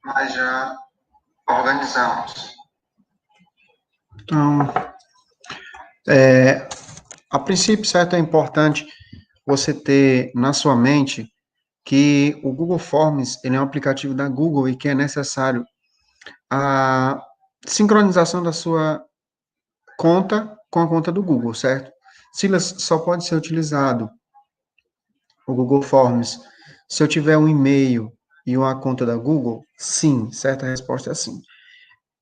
mas já organizamos. Então, a princípio, certo, é importante você ter na sua mente que o Google Forms, ele é um aplicativo da Google e que é necessário a sincronização da sua conta com a conta do Google, certo? Silas, só pode ser utilizado o Google Forms se eu tiver um e-mail e uma conta da Google? Sim, certa resposta é sim.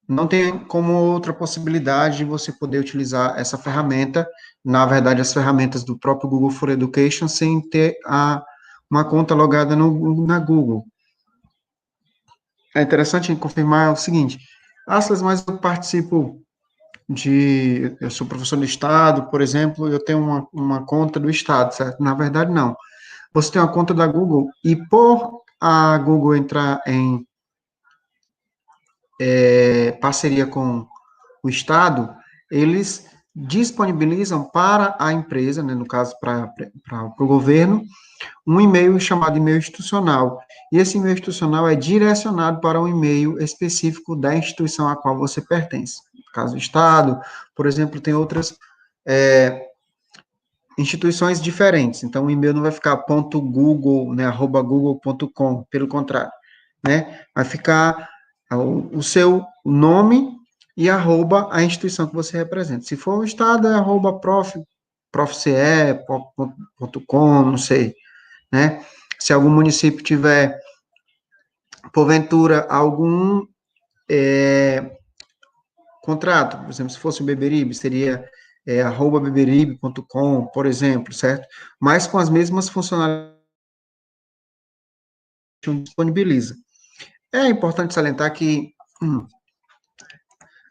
Não tem como outra possibilidade de você poder utilizar essa ferramenta, na verdade, as ferramentas do próprio Google for Education, sem ter uma conta logada na Google. É interessante confirmar o seguinte, Aslas, mas eu participo eu sou professor do Estado, por exemplo, eu tenho uma conta do Estado, certo? Na verdade, não. Você tem uma conta da Google e por a Google entrar em parceria com o Estado, eles disponibilizam para a empresa, né, no caso para o governo, um e-mail chamado e-mail institucional. E esse e-mail institucional é direcionado para um e-mail específico da instituição a qual você pertence. No caso do Estado, por exemplo, tem outras instituições diferentes. Então, o e-mail não vai ficar .google, né, @google.com, pelo contrário, né? Vai ficar o seu nome e arroba a instituição que você representa. Se for o Estado, é arroba .com, não sei, né? Se algum município tiver, porventura, algum contrato, por exemplo, se fosse o Beberibe, seria @beberibe.com, por exemplo, certo? Mas com as mesmas funcionalidades que disponibiliza. É importante salientar que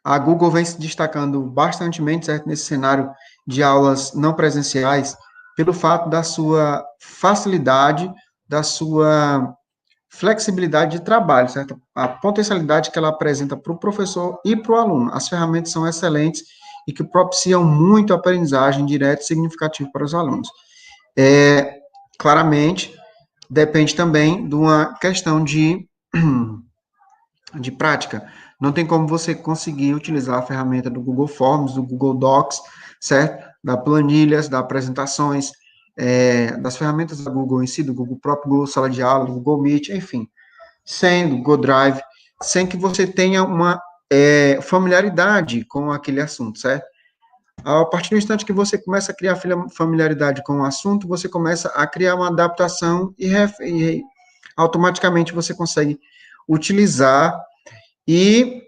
a Google vem se destacando bastante, certo, nesse cenário de aulas não presenciais, pelo fato da sua facilidade, da sua flexibilidade de trabalho, certo? A potencialidade que ela apresenta para o professor e para o aluno. As ferramentas são excelentes e que propiciam muito a aprendizagem direta e significativa para os alunos. Claramente, depende também de uma questão de prática. Não tem como você conseguir utilizar a ferramenta do Google Forms, do Google Docs, certo? Da planilhas, das apresentações, das ferramentas da Google em si, do Google próprio Google Sala de Aula, do Google Meet, enfim, sem o Google Drive, sem que você tenha uma familiaridade com aquele assunto, certo? A partir do instante que você começa a criar familiaridade com o assunto, você começa a criar uma adaptação e automaticamente você consegue utilizar e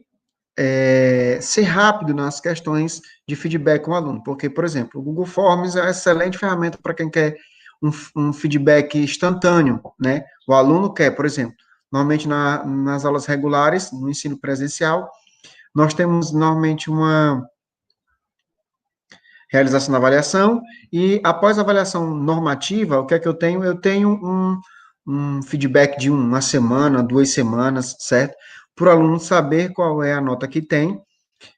ser rápido nas questões de feedback com o aluno. Porque, por exemplo, o Google Forms é uma excelente ferramenta para quem quer um feedback instantâneo, né? O aluno quer, por exemplo, normalmente nas aulas regulares, no ensino presencial, nós temos normalmente uma realização da avaliação e após a avaliação normativa, o que é que eu tenho? Eu tenho um feedback de uma semana, 2 semanas, certo? Para o aluno saber qual é a nota que tem,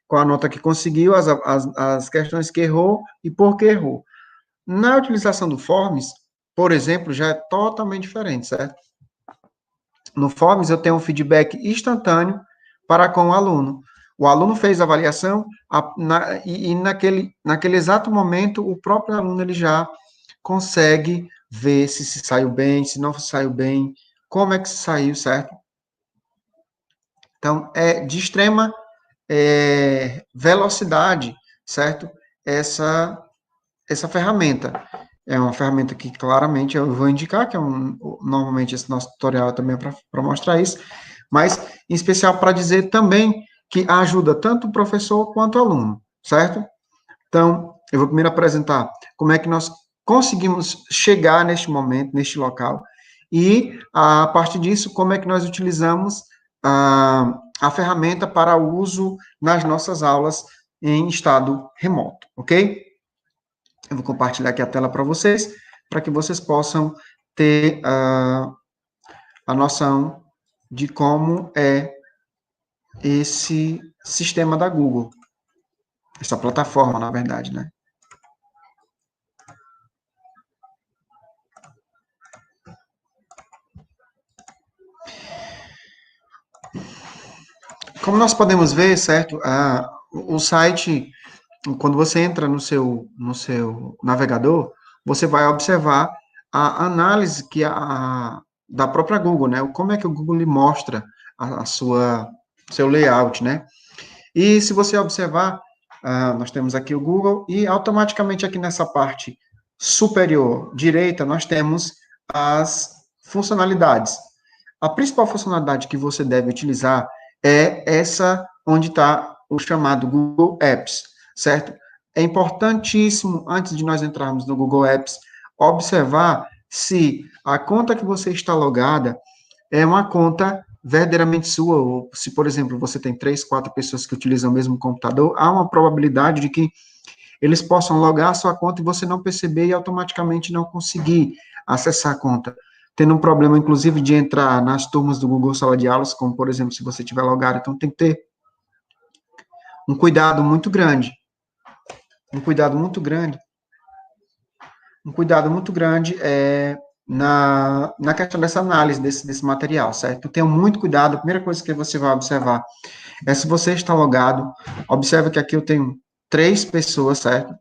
qual a nota que conseguiu, as questões que errou e por que errou. Na utilização do Forms, por exemplo, já é totalmente diferente, certo? No Forms, eu tenho um feedback instantâneo para com o aluno. O aluno fez a avaliação e naquele exato momento, o próprio aluno ele já consegue ver se saiu bem, se não saiu bem, como é que saiu, certo? Então, é de extrema velocidade, certo? Essa ferramenta. É uma ferramenta que claramente eu vou indicar, que normalmente esse nosso tutorial é também para mostrar isso, mas em especial para dizer também que ajuda tanto o professor quanto o aluno, certo? Então, eu vou primeiro apresentar como é que nós conseguimos chegar neste momento, neste local, e a partir disso, como é que nós utilizamos a ferramenta para uso nas nossas aulas em estado remoto, ok? Eu vou compartilhar aqui a tela para vocês, para que vocês possam ter a noção de como é esse sistema da Google, essa plataforma, na verdade, né? como nós podemos ver, certo? O site, quando você entra no seu navegador, você vai observar a análise da própria Google, né? Como é que o Google lhe mostra seu layout, né? E se você observar, nós temos aqui o Google e automaticamente aqui nessa parte superior direita nós temos as funcionalidades. A principal funcionalidade que você deve utilizar é essa onde está o chamado Google Apps, certo? É importantíssimo, antes de nós entrarmos no Google Apps, observar se a conta que você está logada é uma conta verdadeiramente sua, ou se, por exemplo, você tem 3, 4 pessoas que utilizam o mesmo computador, há uma probabilidade de que eles possam logar a sua conta e você não perceber e automaticamente não conseguir acessar a conta. Tendo um problema, inclusive, de entrar nas turmas do Google Sala de Aulas, como, por exemplo, se você tiver logado. Então, tem que ter um cuidado muito grande. Um cuidado muito grande. Um cuidado muito grande na questão dessa análise desse material, certo? Então, tenha muito cuidado. A primeira coisa que você vai observar é se você está logado. Observa que aqui eu tenho 3 pessoas, certo?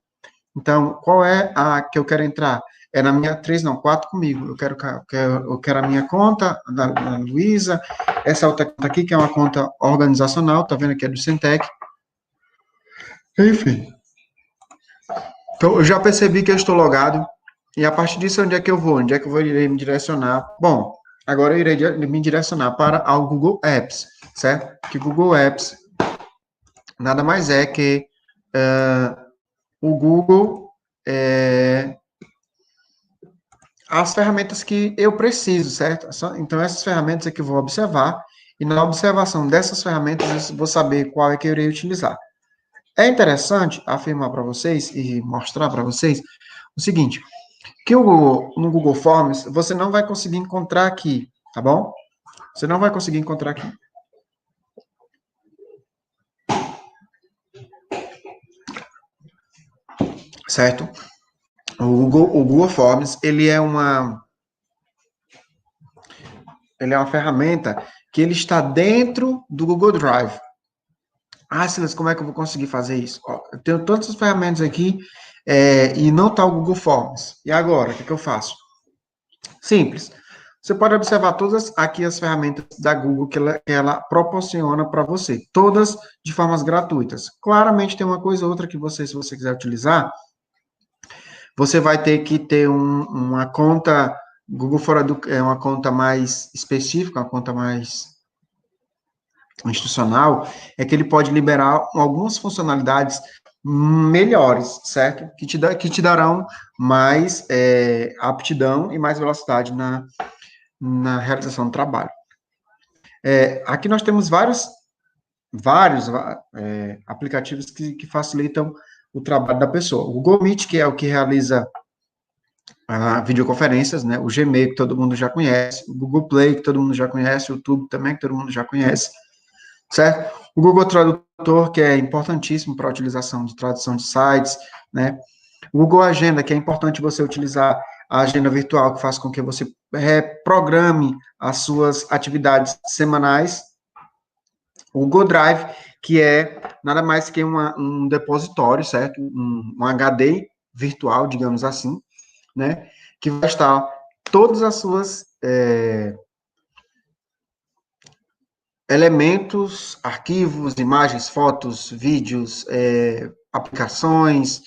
Então, qual é a que eu quero entrar? É na minha 3, não, 4 comigo. Eu quero a minha conta, da Luísa, essa outra conta aqui, que é uma conta organizacional, tá vendo aqui é do Centec. Enfim. Então, eu já percebi que eu estou logado, e a partir disso, onde é que eu vou? Onde é que eu irei me direcionar? Bom, agora eu irei me direcionar para o Google Apps, certo? Que Google Apps nada mais é que o Google as ferramentas que eu preciso, certo? Então, essas ferramentas é que eu vou observar, e na observação dessas ferramentas, eu vou saber qual é que eu irei utilizar. É interessante afirmar para vocês e mostrar para vocês o seguinte, que no Google Forms, você não vai conseguir encontrar aqui, tá bom? Você não vai conseguir encontrar aqui. Certo? O Google Forms, ele é uma ferramenta que ele está dentro do Google Drive. Ah, Silas, como é que eu vou conseguir fazer isso? Ó, eu tenho todas as ferramentas aqui e não está o Google Forms. E agora, o que eu faço? Simples. Você pode observar todas aqui as ferramentas da Google que ela proporciona para você, todas de formas gratuitas. Claramente tem uma coisa ou outra que se você quiser utilizar, você vai ter que ter uma conta Google uma conta mais específica, uma conta mais institucional, é que ele pode liberar algumas funcionalidades melhores, certo? Que te darão mais aptidão e mais velocidade na realização do trabalho. Aqui nós temos vários aplicativos que facilitam o trabalho da pessoa. O Google Meet, que é o que realiza videoconferências, né? O Gmail, que todo mundo já conhece, o Google Play, que todo mundo já conhece, o YouTube também, que todo mundo já conhece, certo? O Google Tradutor, que é importantíssimo para a utilização de tradução de sites, né? O Google Agenda, que é importante você utilizar a agenda virtual, que faz com que você programe as suas atividades semanais. O Google Drive, que é nada mais que um depositório, certo? Um HD virtual, digamos assim, né? Que vai estar todas as suas elementos, arquivos, imagens, fotos, vídeos, aplicações,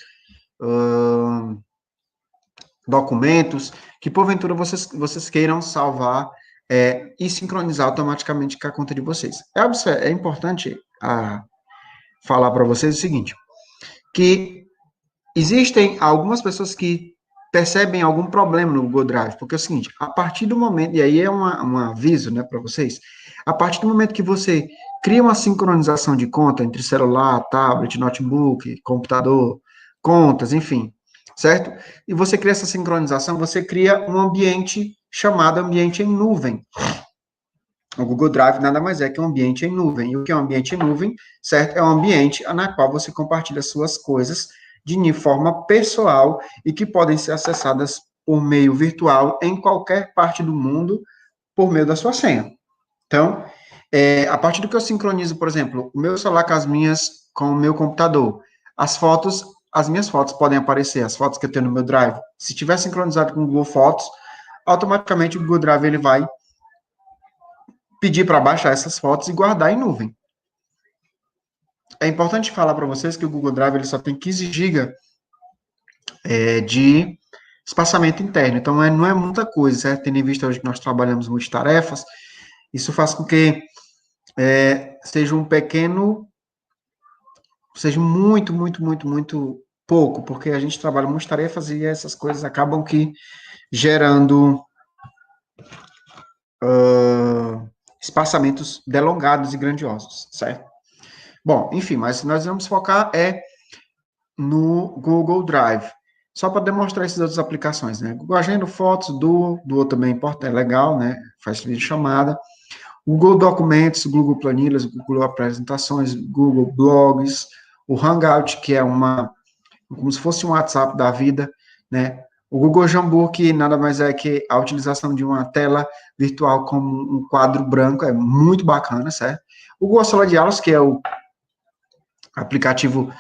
documentos, que porventura vocês queiram salvar e sincronizar automaticamente com a conta de vocês. É importante falar para vocês o seguinte, que existem algumas pessoas que percebem algum problema no Google Drive, porque é o seguinte, a partir do momento, e aí é um aviso, né, para vocês, a partir do momento que você cria uma sincronização de conta entre celular, tablet, notebook, computador, contas, enfim, certo? E você cria essa sincronização, você cria um ambiente chamado ambiente em nuvem. O Google Drive nada mais é que um ambiente em nuvem. E o que é um ambiente em nuvem, certo? É um ambiente na qual você compartilha suas coisas de forma pessoal e que podem ser acessadas por meio virtual em qualquer parte do mundo por meio da sua senha. Então, A partir do que eu sincronizo, por exemplo, o meu celular com o meu computador, as minhas fotos podem aparecer, as fotos que eu tenho no meu Drive. Se estiver sincronizado com o Google Fotos, automaticamente o Google Drive ele vai pedir para baixar essas fotos e guardar em nuvem. É importante falar para vocês que o Google Drive ele só tem 15 GB de espaçamento interno, então não é muita coisa, certo? Tendo em vista hoje que nós trabalhamos multitarefas, isso faz com que seja seja muito, muito, muito, muito pouco, porque a gente trabalha multitarefas e essas coisas acabam que gerando espaçamentos delongados e grandiosos, certo? Bom, enfim, mas nós vamos focar no Google Drive. Só para demonstrar essas outras aplicações, né? Google Agenda, Fotos, Duo também é legal, né? Faz videochamada. Google Documentos, Google Planilhas, Google Apresentações, Google Blogs, o Hangout, que é como se fosse um WhatsApp da vida, né? O Google Jambook, que nada mais é que a utilização de uma tela virtual como um quadro branco, é muito bacana, certo? O Google Sala de Aulas, que é o aplicativo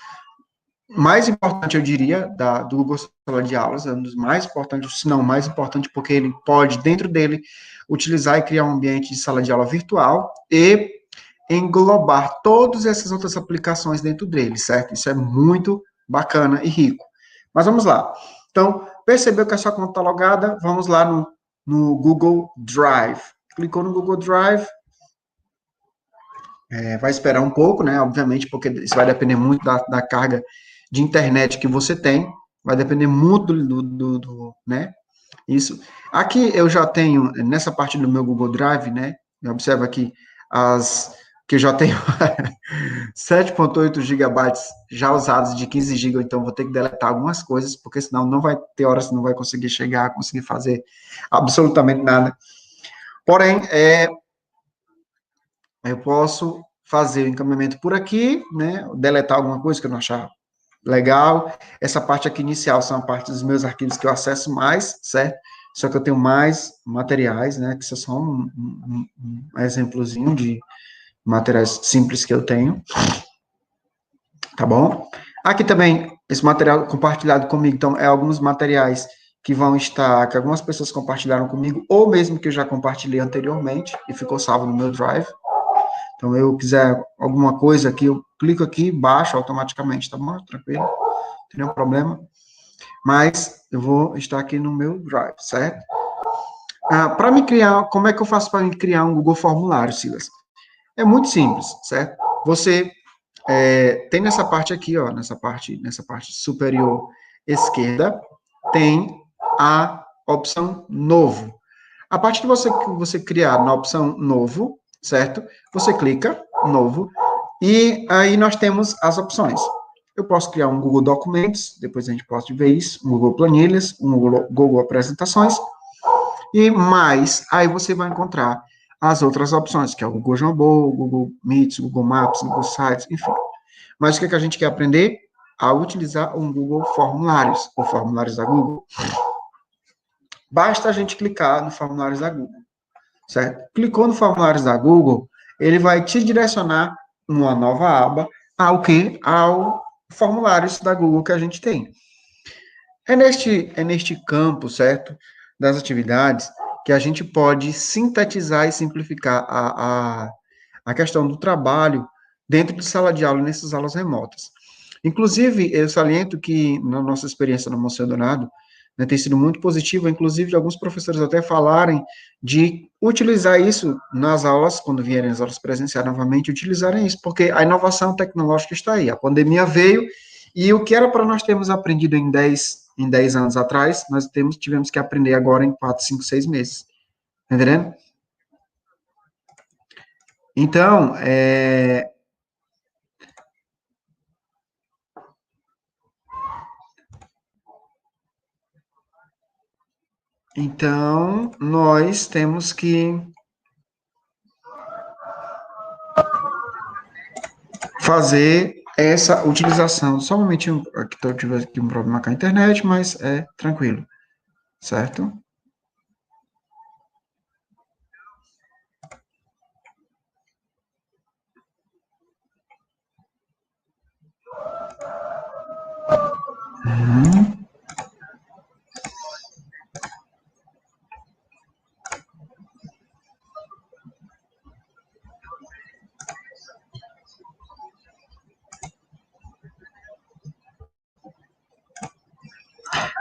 mais importante, eu diria, do Google Sala de Aulas, é um dos mais importantes, se não o mais importante, porque ele pode, dentro dele, utilizar e criar um ambiente de sala de aula virtual e englobar todas essas outras aplicações dentro dele, certo? Isso é muito bacana e rico. Mas vamos lá. Então, percebeu que a sua conta está logada? Vamos lá no Google Drive. Clicou no Google Drive, vai esperar um pouco, né? Obviamente, porque isso vai depender muito da carga de internet que você tem, vai depender muito né? Isso. Aqui eu já tenho, nessa parte do meu Google Drive, né? Observa aqui que eu já tenho 7,8 gigabytes já usados de 15 GB, então vou ter que deletar algumas coisas, porque senão não vai ter horas que não vai conseguir chegar, conseguir fazer absolutamente nada. Porém, eu posso fazer o encaminhamento por aqui, né? Deletar alguma coisa que eu não achar legal. Essa parte aqui inicial são a parte dos meus arquivos que eu acesso mais, certo? Só que eu tenho mais materiais, né? Que isso é só um exemplozinho de materiais simples que eu tenho, tá bom? Aqui também, esse material compartilhado comigo, então, é alguns materiais que algumas pessoas compartilharam comigo, ou mesmo que eu já compartilhei anteriormente, e ficou salvo no meu Drive. Então, eu quiser alguma coisa aqui, eu clico aqui, baixo automaticamente, tá bom? Tranquilo, não tem nenhum problema. Mas eu vou estar aqui no meu Drive, certo? Para me criar, como é que eu faço para me criar um Google Formulário, Silas? É muito simples, certo? Você tem nessa parte aqui, ó, nessa parte superior esquerda, tem a opção Novo. A partir de você criar na opção Novo, certo? Você clica Novo e aí nós temos as opções. Eu posso criar um Google Documentos, depois a gente pode ver isso, um Google Planilhas, um Google Apresentações e mais. Aí você vai encontrar as outras opções, que é o Google Jamboa, o Google Meets, Google Maps, Google Sites, enfim. Mas o que, é que a gente quer aprender? A utilizar um Google Formulários, ou Formulários da Google. Basta a gente clicar no Formulários da Google, certo? Clicou no Formulários da Google, ele vai te direcionar numa nova aba ao que? Ao Formulários da Google que a gente tem. É neste campo, certo? Das atividades que a gente pode sintetizar e simplificar a questão do trabalho dentro de sala de aula, nessas aulas remotas. Inclusive, eu saliento que, na nossa experiência no Monsenhor Dourado, né, tem sido muito positiva, inclusive de alguns professores até falarem de utilizar isso nas aulas, quando vierem as aulas presenciais novamente, utilizarem isso, porque a inovação tecnológica está aí. A pandemia veio e o que era para nós termos aprendido em 10 anos atrás, nós tivemos que aprender agora em 4, 5, 6 meses. Tá entendendo? Então, nós temos que fazer essa utilização. Só um momentinho, que eu tive aqui um problema com a internet, mas é tranquilo, certo?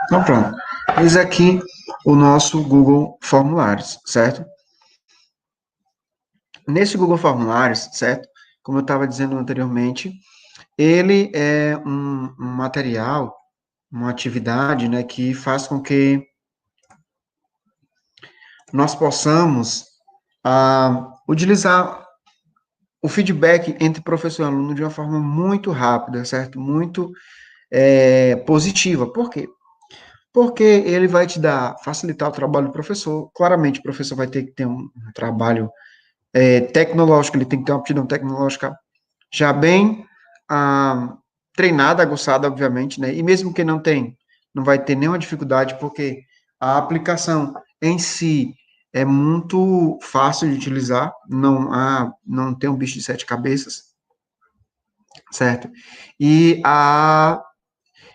Então, pronto. Eis aqui o nosso Google Formulários, certo? Nesse Google Formulários, certo? Como eu estava dizendo anteriormente, ele é um material, uma atividade, né, que faz com que nós possamos utilizar o feedback entre professor e aluno de uma forma muito rápida, certo? Muito positiva. Por quê? Porque ele vai te dar, facilitar o trabalho do professor. Claramente, o professor vai ter que ter um trabalho tecnológico, ele tem que ter uma aptidão tecnológica já bem ah, treinada, aguçada, obviamente, né? E mesmo que não tem, não vai ter nenhuma dificuldade, porque a aplicação em si é muito fácil de utilizar, não tem um bicho de sete cabeças, certo? E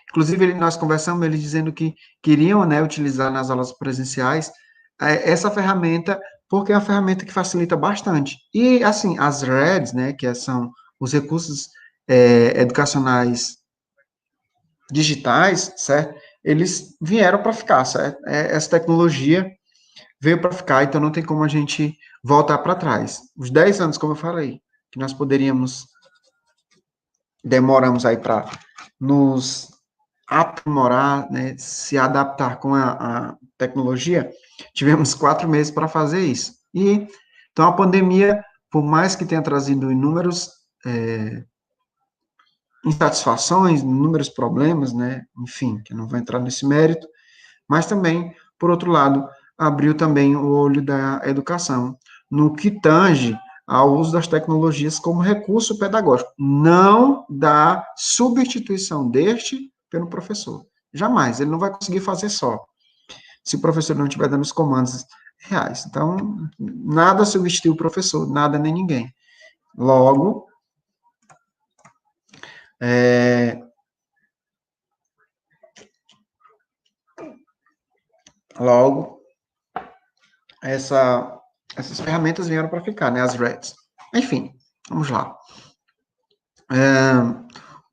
inclusive nós conversamos eles dizendo que queriam, né, utilizar nas aulas presenciais essa ferramenta, porque é uma ferramenta que facilita bastante. E assim, as REDs, né, que são os recursos educacionais digitais, certo? Eles vieram para ficar, certo? Essa tecnologia veio para ficar, então não tem como a gente voltar para trás. Os 10 anos, como eu falei, que nós poderíamos, demoramos aí para nos aprimorar, né, se adaptar com a tecnologia, tivemos 4 meses para fazer isso. E, então, a pandemia, por mais que tenha trazido inúmeros insatisfações, inúmeros problemas, né, enfim, que eu não vou entrar nesse mérito, mas também, por outro lado, abriu também o olho da educação no que tange ao uso das tecnologias como recurso pedagógico, não da substituição deste pelo professor. Jamais, ele não vai conseguir fazer só, se o professor não estiver dando os comandos reais. Então, nada substitui o professor, nada nem ninguém. Logo, é, logo essas ferramentas vieram para ficar, né, as REDs. Enfim, vamos lá.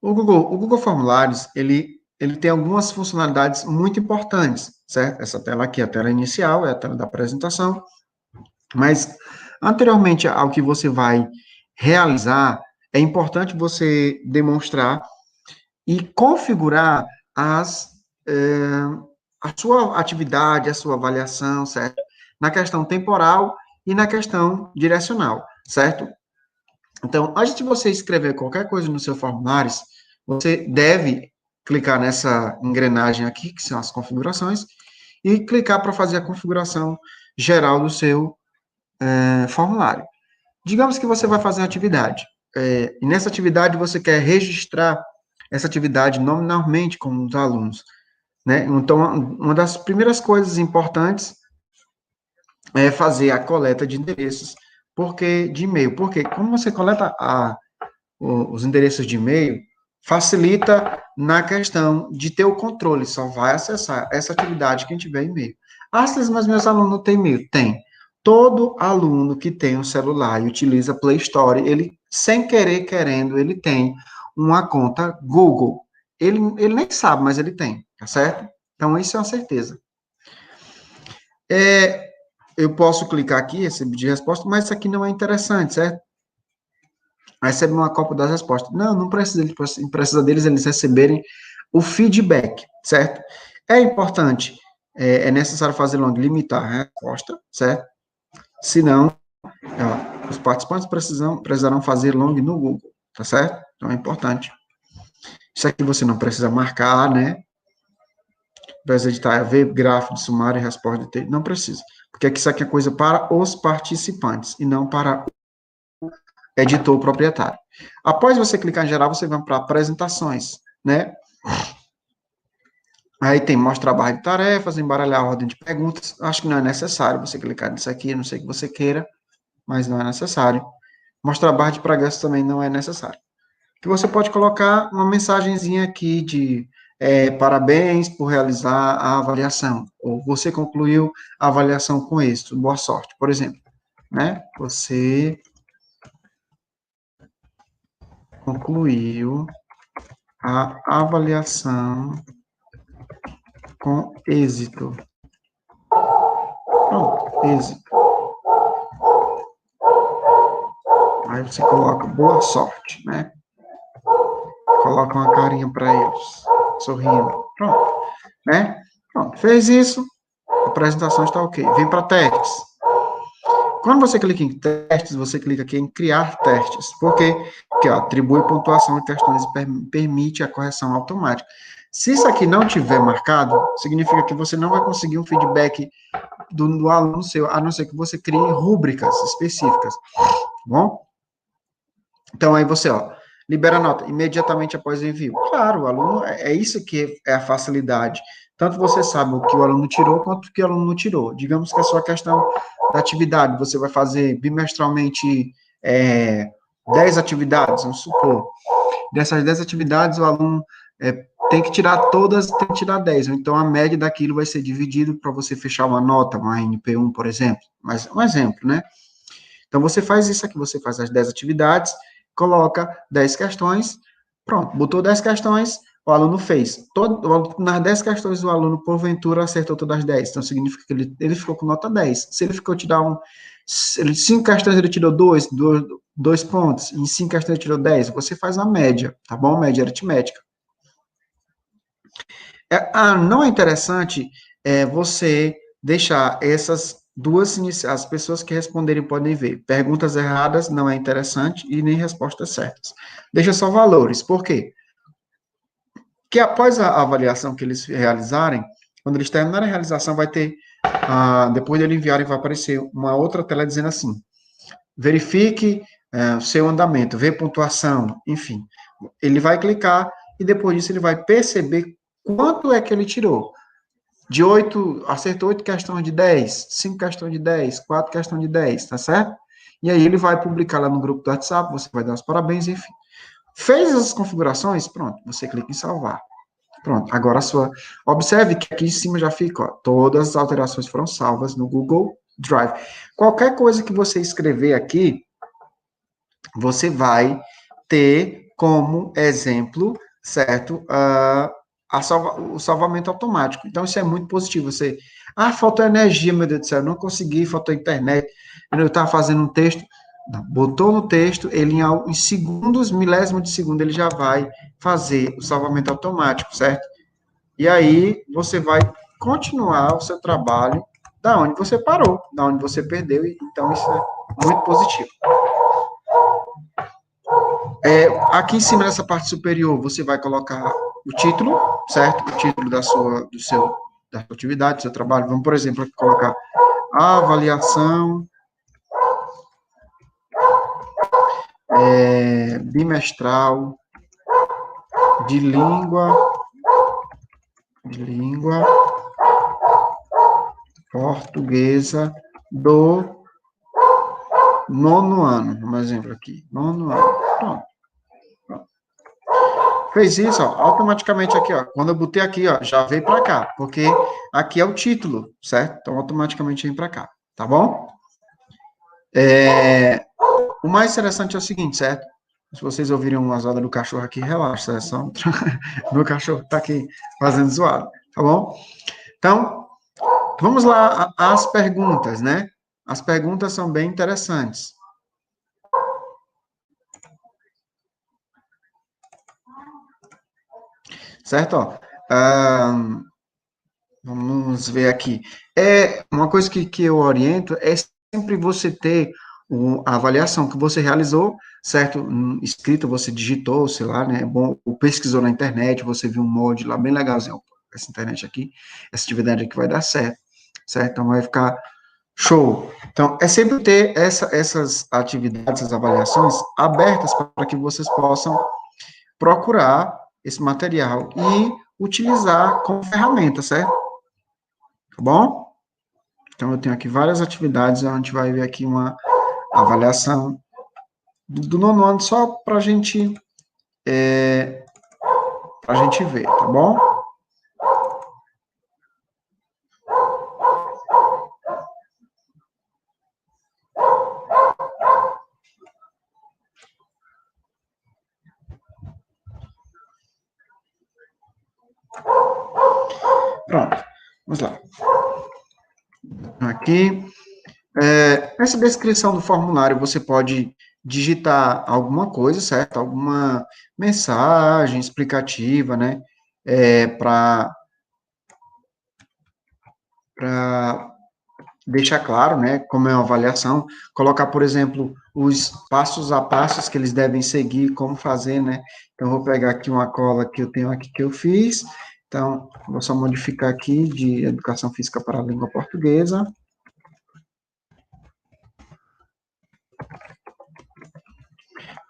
O Google Formulários, ele tem algumas funcionalidades muito importantes, certo? Essa tela aqui é a tela inicial, é a tela da apresentação, mas anteriormente ao que você vai realizar, é importante você demonstrar e configurar as, eh, a sua atividade, a sua avaliação, certo? Na questão temporal e na questão direcional, certo? Então, antes de você escrever qualquer coisa no seu formulário, você deve clicar nessa engrenagem aqui, que são as configurações, e clicar para fazer a configuração geral do seu formulário. Digamos que você vai fazer uma atividade, e nessa atividade você quer registrar essa atividade nominalmente com os alunos, né? Então, uma das primeiras coisas importantes é fazer a coleta de endereços, porque de e-mail, porque como você coleta os endereços de e-mail, facilita na questão de ter o controle, só vai acessar essa atividade quem tiver e-mail. Ah, mas meus alunos não têm e-mail? Tem. Todo aluno que tem um celular e utiliza Play Store, ele, sem querer, querendo, ele tem uma conta Google. Ele nem sabe, mas ele tem, tá certo? Então, isso é uma certeza. Eu posso clicar aqui, receber de resposta, mas isso aqui não é interessante, certo? Recebe uma cópia das respostas. Não, não precisa, precisa deles eles receberem o feedback, certo? É importante, é necessário fazer long, limitar a resposta, certo? Senão, os participantes precisarão fazer long no Google, tá certo? Então é importante. Isso aqui você não precisa marcar, né? Precisa editar, ver gráfico de sumário e resposta de texto. Não precisa. Porque isso aqui é coisa para os participantes e não para editor proprietário. Após você clicar em geral, você vai para apresentações, né? Aí tem mostrar a barra de tarefas, embaralhar a ordem de perguntas. Acho que não é necessário você clicar nisso aqui, a não sei que você queira, mas não é necessário. Mostrar a barra de progresso também não é necessário. Que você pode colocar uma mensagenzinha aqui de parabéns por realizar a avaliação, ou você concluiu a avaliação com êxito, boa sorte, por exemplo, né? Você concluiu a avaliação com êxito. Pronto, êxito. Aí você coloca boa sorte, né? Coloca uma carinha para eles, sorrindo. Pronto, né? Pronto, fez isso, a apresentação está ok. Vem para testes. Quando você clica em testes, você clica aqui em criar testes. Por quê? Porque ó, atribui pontuação em questões e permite a correção automática. Se isso aqui não tiver marcado, significa que você não vai conseguir um feedback do aluno seu, a não ser que você crie rúbricas específicas, tá bom? Então, aí você, ó, libera a nota imediatamente após o envio. Claro, o aluno, é isso que é a facilidade. Tanto você sabe o que o aluno tirou, quanto o que o aluno não tirou. Digamos que a sua questão da atividade, você vai fazer bimestralmente 10 atividades, vamos supor. Dessas 10 atividades, o aluno tem que tirar todas, tem que tirar 10. Então, a média daquilo vai ser dividido para você fechar uma nota, uma NP1, por exemplo. Mas um exemplo, né? Então, você faz isso aqui, você faz as 10 atividades, coloca 10 questões, pronto, botou 10 questões, o aluno fez. Nas 10 questões, o aluno, porventura, acertou todas as 10. Então, significa que ele ficou com nota 10. Se ele ficou tirar 5 questões, ele tirou 2 pontos. Em 5 questões, ele tirou 10. Você faz a média, tá bom? Média aritmética. Não é interessante você deixar essas duas as pessoas que responderem podem ver. Perguntas erradas não é interessante e nem respostas certas. Deixa só valores. Por quê? Porque após a avaliação que eles realizarem, quando eles terminarem a realização, vai ter, depois de eles enviarem, vai aparecer uma outra tela dizendo assim, verifique o seu andamento, vê pontuação, enfim. Ele vai clicar e depois disso ele vai perceber quanto é que ele tirou. De 8, acertou 8 questões de 10, 5 questões de 10, 4 questões de 10, tá certo? E aí ele vai publicar lá no grupo do WhatsApp, você vai dar os parabéns, enfim. Fez as configurações, pronto, você clica em salvar. Pronto, agora a sua... Observe que aqui em cima já fica, ó, todas as alterações foram salvas no Google Drive. Qualquer coisa que você escrever aqui, você vai ter como exemplo, certo? O salvamento automático. Então, isso é muito positivo. Faltou energia, meu Deus do céu, não consegui, faltou internet, eu estava fazendo um texto. Não, botou no texto, ele em segundos, milésimo de segundo, ele já vai fazer o salvamento automático, certo? E aí, você vai continuar o seu trabalho da onde você parou, da onde você perdeu, então isso é muito positivo. Aqui em cima, nessa parte superior, você vai colocar o título, certo? O título da sua atividade, do seu trabalho. Vamos, por exemplo, aqui colocar avaliação bimestral de língua portuguesa do nono ano. Um exemplo aqui, nono ano. Pronto. Fez isso, ó, automaticamente aqui, ó. Quando eu botei aqui, ó, já veio para cá, porque aqui é o título, certo? Então, automaticamente vem para cá, tá bom? O mais interessante é o seguinte, certo? Se vocês ouvirem umas rodas do cachorro aqui, relaxa, é só... meu cachorro tá aqui fazendo zoado, tá bom? Então, vamos lá às perguntas, né? As perguntas são bem interessantes. Certo? Ó, vamos ver aqui. Uma coisa que eu oriento é sempre você ter a avaliação que você realizou, certo? Escrito, você digitou, sei lá, né? Bom, pesquisou na internet, você viu um molde lá bem legalzinho. Essa internet aqui, essa atividade aqui vai dar certo, certo? Então vai ficar show. Então, é sempre ter essas atividades, essas avaliações abertas para que vocês possam procurar esse material e utilizar como ferramenta, certo? Tá bom? Então, eu tenho aqui várias atividades, a gente vai ver aqui uma avaliação do nono ano, só para a gente ver, tá bom? Pronto, vamos lá. Aqui, essa descrição do formulário, você pode digitar alguma coisa, certo? Alguma mensagem explicativa, né? Para deixar claro, né, como é uma avaliação, colocar, por exemplo, os passos a passos que eles devem seguir, como fazer, né? Então, vou pegar aqui uma cola que eu tenho aqui que eu fiz. Então, vou só modificar aqui de educação física para a língua portuguesa.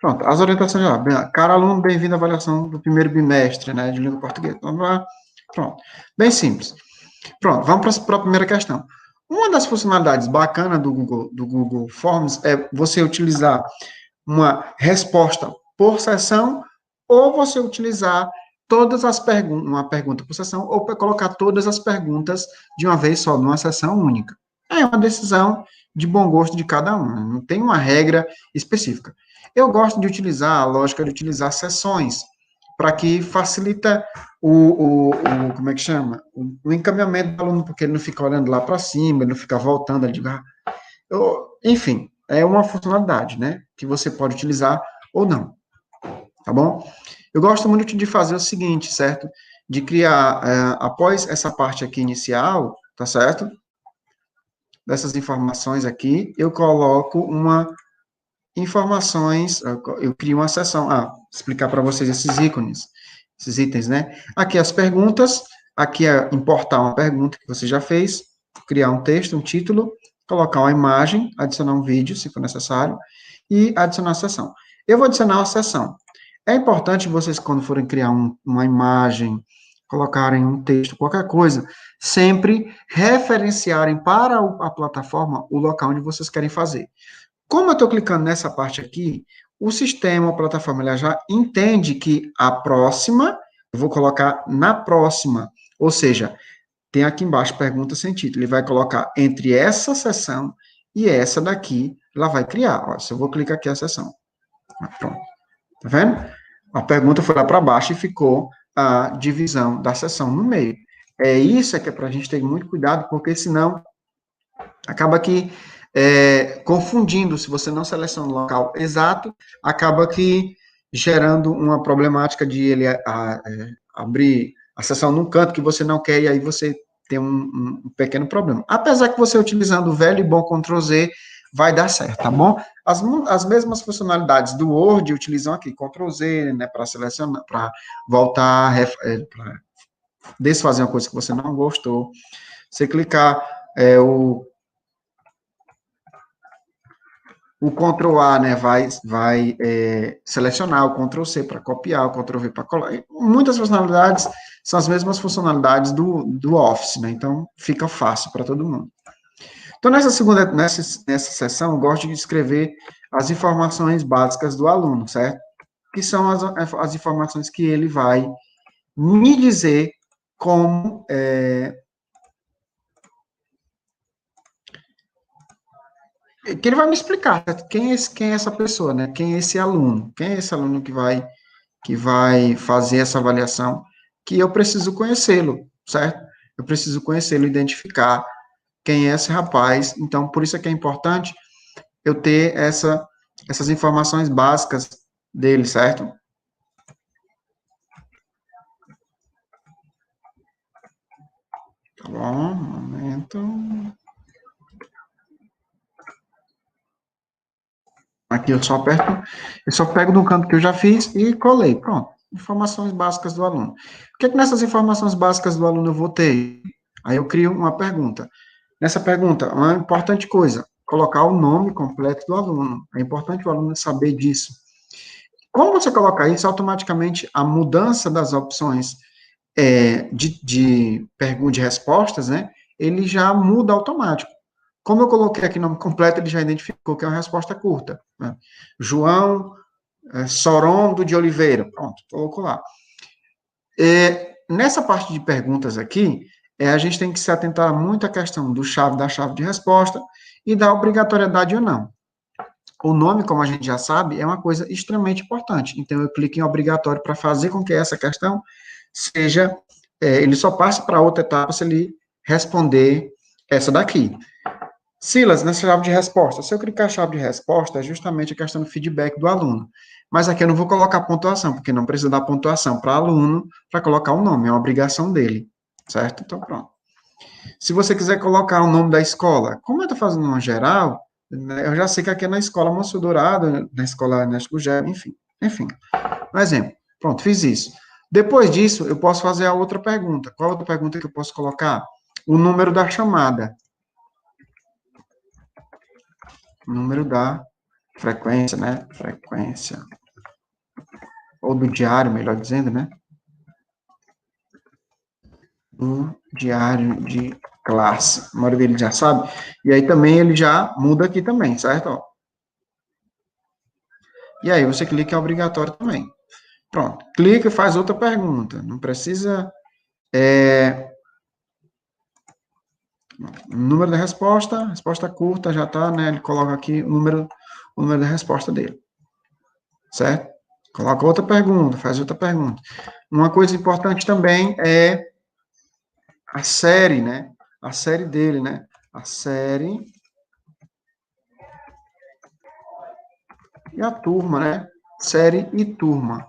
Pronto, as orientações lá. Caro aluno, bem-vindo à avaliação do primeiro bimestre, né, de língua portuguesa. Vamos lá. Pronto. Bem simples. Pronto, vamos para a primeira questão. Uma das funcionalidades bacanas do Google Forms é você utilizar uma resposta por sessão ou você utilizar todas as perguntas, uma pergunta por sessão, ou para colocar todas as perguntas de uma vez só, numa sessão única. É uma decisão de bom gosto de cada um, né? Não tem uma regra específica. Eu gosto de utilizar a lógica de utilizar sessões, para que facilita como é que chama? O encaminhamento do aluno, porque ele não fica olhando lá para cima, ele não fica voltando, ele diga, enfim, é uma funcionalidade, né, que você pode utilizar ou não, tá bom? Eu gosto muito de fazer o seguinte, certo? De criar, após essa parte aqui inicial, tá certo? Dessas informações aqui, eu coloco informações, eu crio uma seção, explicar para vocês esses itens, né? Aqui as perguntas, aqui é importar uma pergunta que você já fez, criar um texto, um título, colocar uma imagem, adicionar um vídeo, se for necessário, e adicionar a seção. Eu vou adicionar uma seção. É importante vocês, quando forem criar uma imagem, colocarem um texto, qualquer coisa, sempre referenciarem para a plataforma o local onde vocês querem fazer. Como eu estou clicando nessa parte aqui, o sistema, a plataforma, ela já entende que a próxima, eu vou colocar na próxima, ou seja, tem aqui embaixo pergunta sem título, ele vai colocar entre essa sessão e essa daqui, ela vai criar. Ó, se eu vou clicar aqui a sessão. Pronto. Tá vendo? A pergunta foi lá para baixo e ficou a divisão da sessão no meio. É isso que é para a gente ter muito cuidado, porque senão acaba que confundindo, se você não seleciona o local exato, acaba que gerando uma problemática de ele abrir a sessão num canto que você não quer, e aí você tem um pequeno problema. Apesar que você utilizando o velho e bom Ctrl Z, vai dar certo, tá bom? As mesmas funcionalidades do Word utilizam aqui, Ctrl Z, né, para selecionar, para voltar, para desfazer uma coisa que você não gostou. Você clicar o Ctrl A, né, vai selecionar, o Ctrl C para copiar, o Ctrl V para colar. Muitas funcionalidades são as mesmas funcionalidades do Office, né, então fica fácil para todo mundo. Então, nessa sessão, eu gosto de escrever as informações básicas do aluno, certo? Que são as informações que ele vai me dizer como que ele vai me explicar quem é essa pessoa, né? Quem é esse aluno? Quem é esse aluno que vai fazer essa avaliação? Que eu preciso conhecê-lo, certo? Eu preciso conhecê-lo, identificar quem é esse rapaz. Então, por isso é que é importante eu ter essas informações básicas dele, certo? Tá bom, um momento. Aqui eu só pego no canto que eu já fiz e colei. Pronto. Informações básicas do aluno. O que é que nessas informações básicas do aluno eu vou ter? Aí eu crio uma pergunta. Nessa pergunta, uma importante coisa, colocar o nome completo do aluno. É importante o aluno saber disso. Quando você colocar isso, automaticamente a mudança das opções de perguntas e respostas, né, ele já muda automático. Como eu coloquei aqui nome completo, ele já identificou que é uma resposta curta. Né? João Sorondo de Oliveira. Pronto, colocou lá. Nessa parte de perguntas aqui, a gente tem que se atentar muito à questão da chave de resposta e da obrigatoriedade ou não. O nome, como a gente já sabe, é uma coisa extremamente importante. Então, eu clico em obrigatório para fazer com que essa questão seja ele só passa para outra etapa se ele responder essa daqui. Silas, nessa chave de resposta, se eu clicar a chave de resposta, é justamente a questão do feedback do aluno. Mas aqui eu não vou colocar pontuação, porque não precisa dar pontuação para aluno para colocar o nome, é uma obrigação dele, certo? Então, pronto. Se você quiser colocar o nome da escola, como eu estou fazendo uma geral, né, eu já sei que aqui é na escola Moço Dourado, na escola Ernesto Gugel, enfim. Um exemplo. Pronto, fiz isso. Depois disso, eu posso fazer a outra pergunta. Qual a outra pergunta que eu posso colocar? O número da chamada. O número da frequência, né? Frequência. Ou do diário, melhor dizendo, né? Do diário de classe. A maioria dele já sabe. E aí também ele já muda aqui também, certo? Ó. E aí você clica, é obrigatório também. Pronto. Clica e faz outra pergunta. Não precisa... número da resposta curta já está, né? Ele coloca aqui o número da resposta dele. Certo? Coloca outra pergunta, faz outra pergunta. Uma coisa importante também é a série, né? A série dele, né? A série e a turma, né? Série e turma.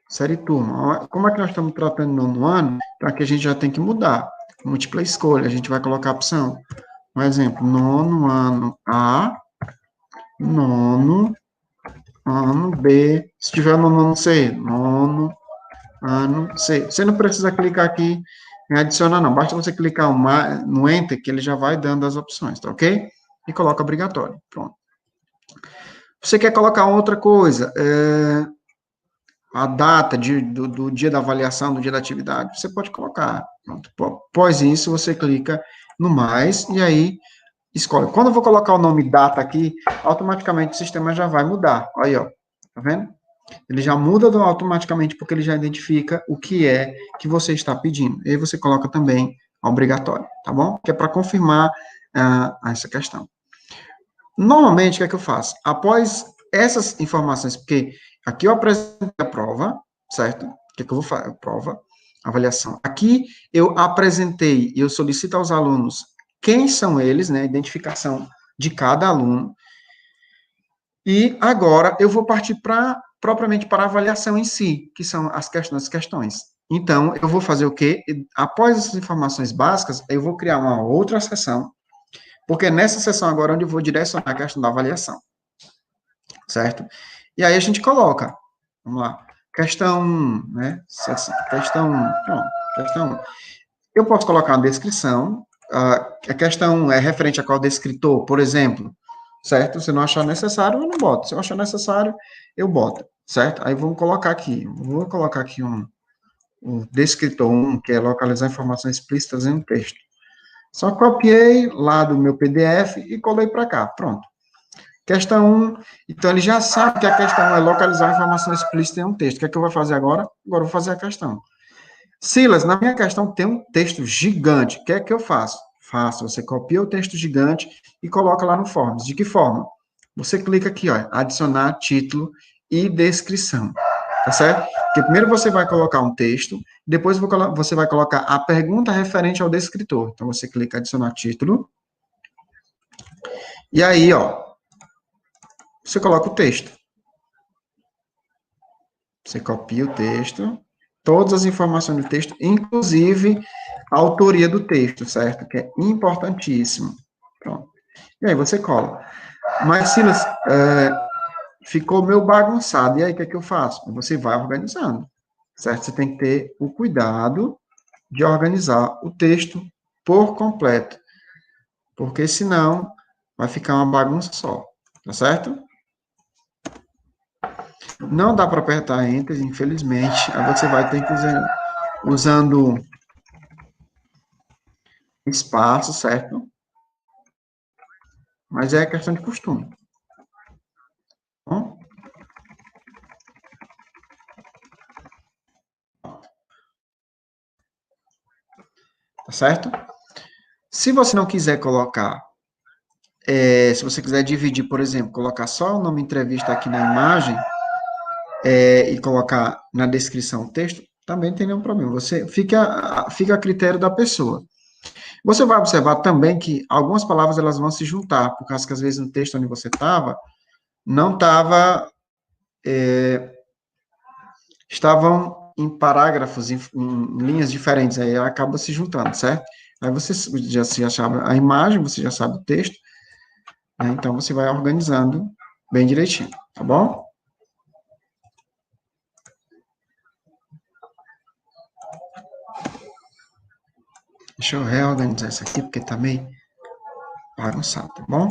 Série e turma. Como é que nós estamos tratando no ano? Então aqui a gente já tem que mudar. Múltipla escolha, a gente vai colocar a opção. Um exemplo, nono ano A, nono ano B, se tiver no nono C, nono ano C. Você não precisa clicar aqui em adicionar, não. Basta você clicar no Enter, que ele já vai dando as opções, tá ok? E coloca obrigatório. Pronto. Você quer colocar outra coisa, a data do dia da avaliação, do dia da atividade, você pode colocar. Pronto. Após isso, você clica no mais e aí escolhe. Quando eu vou colocar o nome data aqui, automaticamente o sistema já vai mudar. Aí, ó. Tá vendo? Ele já muda automaticamente porque ele já identifica o que é que você está pedindo. E aí você coloca também obrigatório, tá bom? Que é para confirmar essa questão. Normalmente, o que é que eu faço? Após essas informações, porque aqui eu apresentei a prova, certo? O que é que eu vou fazer? Prova, avaliação. Aqui eu apresentei e eu solicito aos alunos quem são eles, né? Identificação de cada aluno. E agora eu vou partir propriamente para a avaliação em si, que são as questões. Então, eu vou fazer o quê? Após essas informações básicas, eu vou criar uma outra sessão, porque nessa sessão agora é onde eu vou direcionar a questão da avaliação, certo? E aí a gente coloca, vamos lá, questão 1, né? Questão 1, pronto, questão 1. Eu posso colocar uma descrição, a questão 1 é referente a qual descritor, por exemplo, certo? Se não achar necessário, eu não boto. Se eu achar necessário, eu boto, certo? Aí vamos colocar aqui, vou colocar aqui um descritor 1, que é localizar informações explícitas em um texto. Só copiei lá do meu PDF e colei para cá, pronto. Questão 1, então ele já sabe que a questão é localizar informação explícita em um texto. O que é que eu vou fazer agora? Agora eu vou fazer a questão. Silas, na minha questão tem um texto gigante. O que é que eu faço? Faço, você copia o texto gigante e coloca lá no Forms. De que forma? Você clica aqui, ó, adicionar título e descrição, tá certo? Porque primeiro você vai colocar um texto, depois você vai colocar a pergunta referente ao descritor. Então você clica adicionar título. E aí, ó, você coloca o texto. Você copia o texto, todas as informações do texto, inclusive a autoria do texto, certo? Que é importantíssimo. Pronto. E aí você cola. Mas, Silas, ficou meio bagunçado. E aí, o que é que eu faço? Você vai organizando, certo? Você tem que ter o cuidado de organizar o texto por completo, porque senão vai ficar uma bagunça só, tá certo? Não dá para apertar Enter, infelizmente. Aí você vai ter que usando espaço, certo? Mas é questão de costume. Bom? Tá certo? Se você não quiser colocar, se você quiser dividir, por exemplo, colocar só o nome entrevista aqui na imagem, e colocar na descrição o texto, também não tem nenhum problema. Você fica a critério da pessoa. Você vai observar também que algumas palavras elas vão se juntar, por causa que às vezes no texto onde você estava, não estava, estavam em parágrafos, em linhas diferentes, aí acaba se juntando, certo? Aí você já sabe a imagem, você já sabe o texto, né? Então você vai organizando bem direitinho, tá bom? Deixa eu reorganizar isso aqui, porque tá meio bagunçado, tá bom?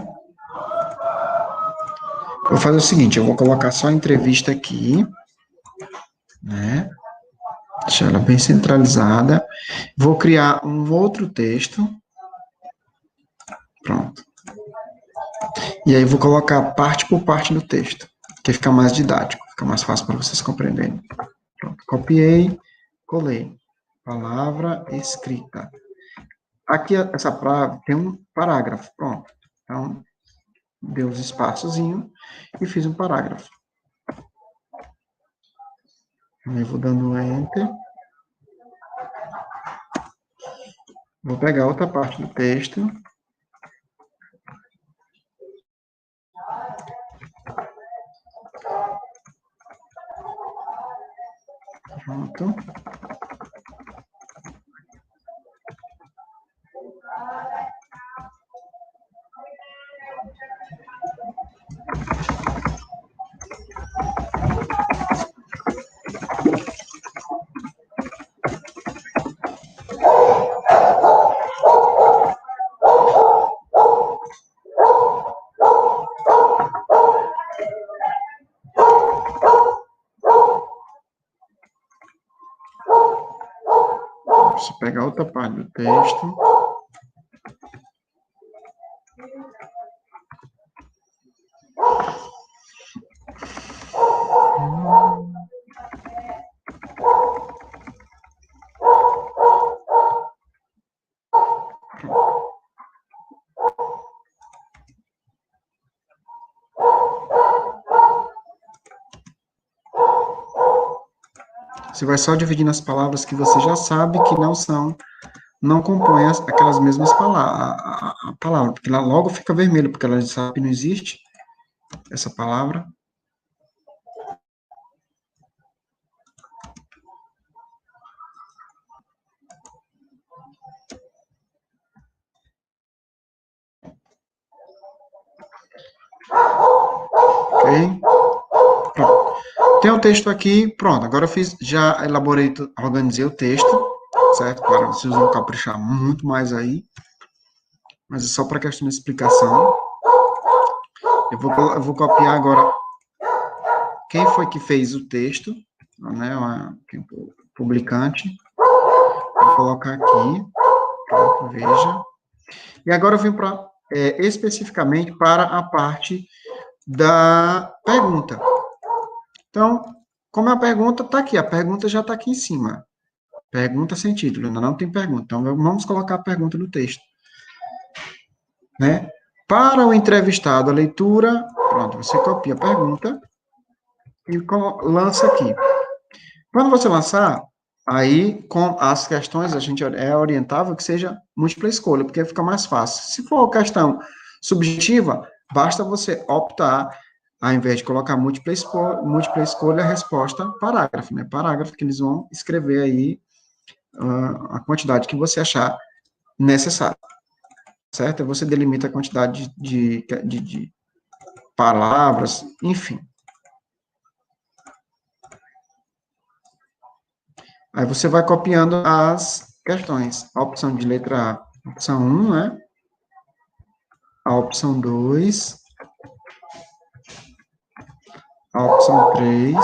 Vou fazer o seguinte, eu vou colocar só a entrevista aqui, né? Deixar ela bem centralizada. Vou criar um outro texto. Pronto. E aí vou colocar parte por parte do texto, que fica mais didático, fica mais fácil para vocês compreenderem. Pronto. Copiei, colei. Palavra escrita. Aqui, essa palavra tem um parágrafo. Pronto. Então, dei os espaçozinhos e fiz um parágrafo. Aí vou dando Enter. Vou pegar outra parte do texto. Pronto. Deixa eu pegar outra parte do texto. Você vai só dividindo as palavras que você já sabe que não compõem aquelas mesmas palavras, a palavra, porque lá logo fica vermelho, porque ela já sabe que não existe essa palavra. Ok? Pronto. Tem o texto aqui, pronto. Agora eu fiz, já elaborei, organizei o texto, certo? Claro, vocês vão caprichar muito mais aí, mas é só para questão de explicação. Eu vou copiar agora quem foi que fez o texto, né? O publicante. Vou colocar aqui, pronto, veja. E agora eu vim para especificamente para a parte da pergunta. Então, como é a pergunta, está aqui. A pergunta já está aqui em cima. Pergunta sem título, ainda não tem pergunta. Então, vamos colocar a pergunta no texto. Né? Para o entrevistado, a leitura, pronto, você copia a pergunta e lança aqui. Quando você lançar, aí com as questões, a gente é orientável que seja múltipla escolha, porque fica mais fácil. Se for questão subjetiva, basta você optar, ao invés de colocar múltipla escolha, a resposta parágrafo, né? Parágrafo que eles vão escrever aí a quantidade que você achar necessário, certo? Você delimita a quantidade de palavras, enfim. Aí você vai copiando as questões. A opção de letra A, opção 1, né? A opção 2, a opção 3,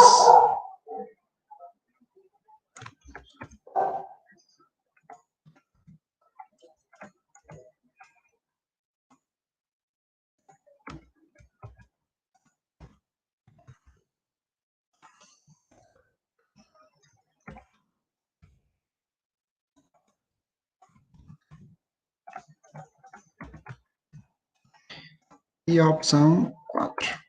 e a opção 4.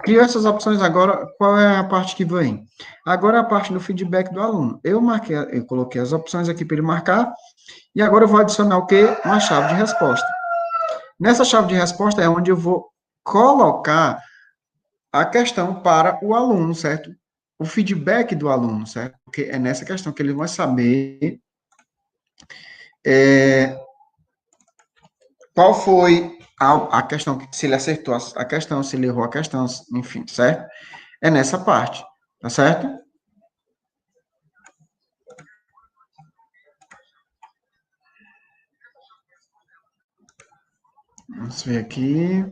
Criou essas opções agora, qual é a parte que vem? Agora é a parte do feedback do aluno. Eu coloquei as opções aqui para ele marcar, e agora eu vou adicionar o quê? Uma chave de resposta. Nessa chave de resposta é onde eu vou colocar a questão para o aluno, certo? O feedback do aluno, certo? Porque é nessa questão que ele vai saber qual foi a questão, se ele acertou a questão, se ele errou a questão, enfim, certo? É nessa parte, tá certo? Vamos ver aqui.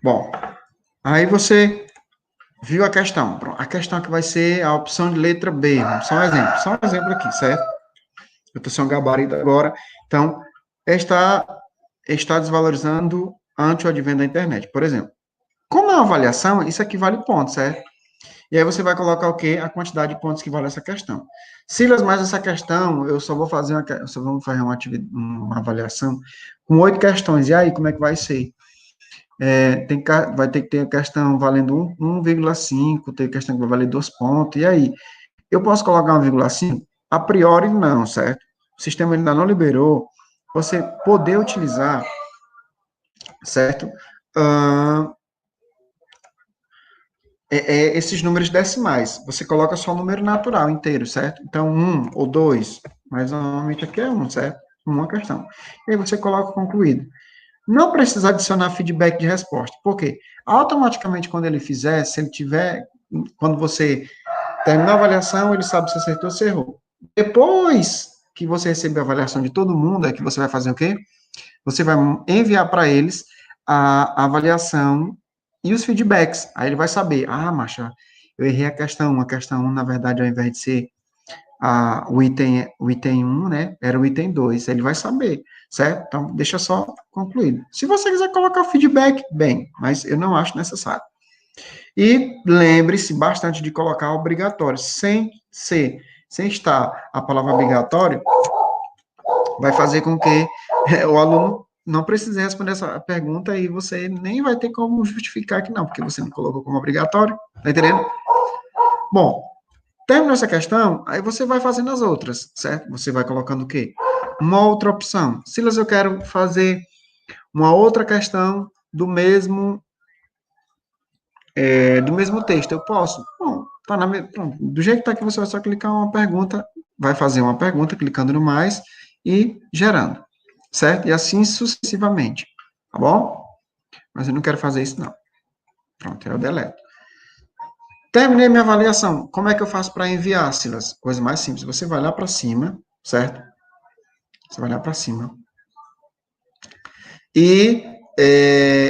Bom, aí você viu a questão. A questão que vai ser a opção de letra B. Só um exemplo aqui, certo? Eu estou sem um gabarito agora. Então, está desvalorizando ante o advento da internet, por exemplo. Como é uma avaliação, isso aqui vale pontos, certo? E aí você vai colocar o quê? A quantidade de pontos que vale essa questão. Silas, mas essa questão, eu só vou fazer uma avaliação com 8 questões. E aí, como é que vai ser? Vai ter que ter a questão valendo 1,5, tem questão que vai valer 2 pontos. E aí, eu posso colocar 1,5? A priori, não, certo? O sistema ainda não liberou você poder utilizar, certo? Uh, esses números decimais. Você coloca só o número natural inteiro, certo? Então, 1 ou 2, mas normalmente aqui é 1, certo? Uma questão. E aí você coloca concluído. Não precisa adicionar feedback de resposta. Por quê? Automaticamente, quando ele fizer, se ele tiver, quando você terminar a avaliação, ele sabe se acertou ou se errou. Depois que você receber a avaliação de todo mundo, é que você vai fazer o quê? Você vai enviar para eles a avaliação e os feedbacks. Aí ele vai saber, Macha, eu errei a questão 1, na verdade, ao invés de ser o item 1, né, era o item 2, ele vai saber, certo? Então, deixa só concluído. Se você quiser colocar o feedback, bem, mas eu não acho necessário. E lembre-se bastante de colocar obrigatório, sem estar a palavra obrigatório, vai fazer com que o aluno não precise responder essa pergunta e você nem vai ter como justificar que não, porque você não colocou como obrigatório, tá entendendo? Bom, terminou essa questão, aí você vai fazendo as outras, certo? Você vai colocando o quê? Uma outra opção. Silas, eu quero fazer uma outra questão do mesmo texto. Eu posso? Bom, pronto. Do jeito que está aqui, você vai só clicar uma pergunta, vai fazer uma pergunta, clicando no mais e gerando, certo? E assim sucessivamente, tá bom? Mas eu não quero fazer isso, não. Pronto, eu deleto. Terminei minha avaliação. Como é que eu faço para enviar, Silas? Coisa mais simples. Você vai lá para cima, certo? Você vai lá para cima. E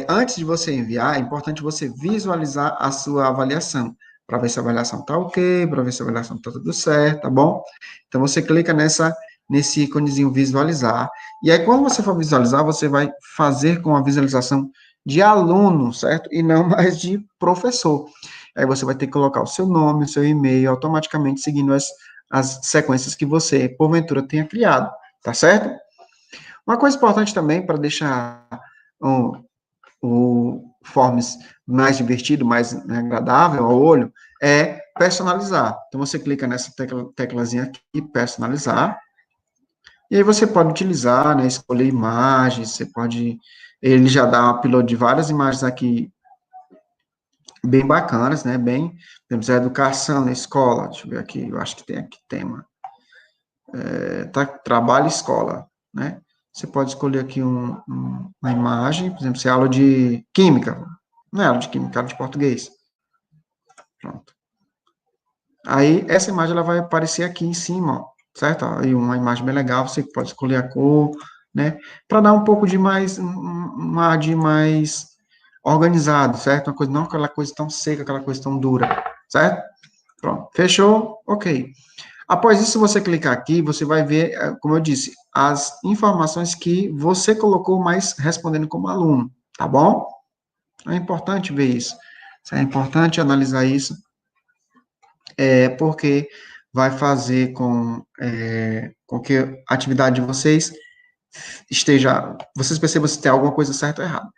antes de você enviar, é importante você visualizar a sua avaliação, para ver se a avaliação está ok, para ver se a avaliação está tudo certo, tá bom? Então, você clica nesse íconezinho visualizar, e aí, quando você for visualizar, você vai fazer com a visualização de aluno, certo? E não mais de professor. Aí você vai ter que colocar o seu nome, o seu e-mail, automaticamente seguindo as sequências que você, porventura, tenha criado, tá certo? Uma coisa importante também, para deixar o Forms mais divertido, mais, né, agradável ao olho, é personalizar. Então, você clica nessa teclazinha aqui, personalizar, e aí você pode utilizar, né, escolher imagens, ele já dá um upload de várias imagens aqui, bem bacanas, né, temos a educação na escola, deixa eu ver aqui, eu acho que tem aqui tema, trabalho e escola, né, você pode escolher aqui uma imagem, por exemplo, se é aula de química, não é aula de química, é aula de português. Pronto. Aí, essa imagem, ela vai aparecer aqui em cima, ó, certo? Aí, uma imagem bem legal, você pode escolher a cor, né? Para dar um pouco de mais, um ar de mais organizado, certo? Uma coisa, não aquela coisa tão seca, aquela coisa tão dura, certo? Pronto. Fechou? Ok. Após isso, você clicar aqui, você vai ver, como eu disse, as informações que você colocou, mais respondendo como aluno, tá bom? É importante ver isso. É importante analisar isso, porque vai fazer com que a atividade de vocês vocês percebam se tem alguma coisa certa ou errada.